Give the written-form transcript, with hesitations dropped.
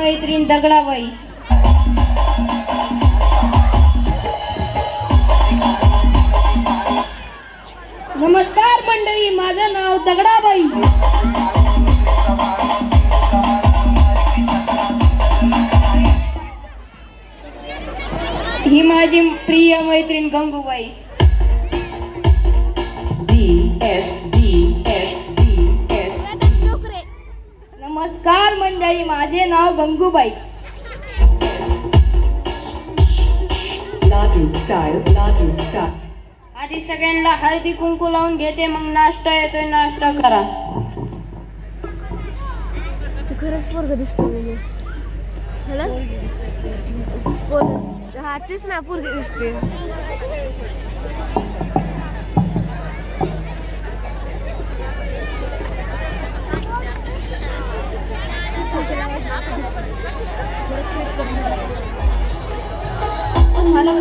मैत्रीण दगडाबाई. नमस्कार मंडळी, माझं नाव दगडाबाई. ही माझी प्रिय मैत्रीण गंगूबाई. नमस्कार मंडळी, माझे नाव गंगूबाई. आधी सगळ्यांना हळदी कुंकू लावून घेते, मग नाश्ता येतोय, नाश्ता करा. खरंच पोरग दिसतो म्हणजे हा तेच ना पोरग दिसते. मला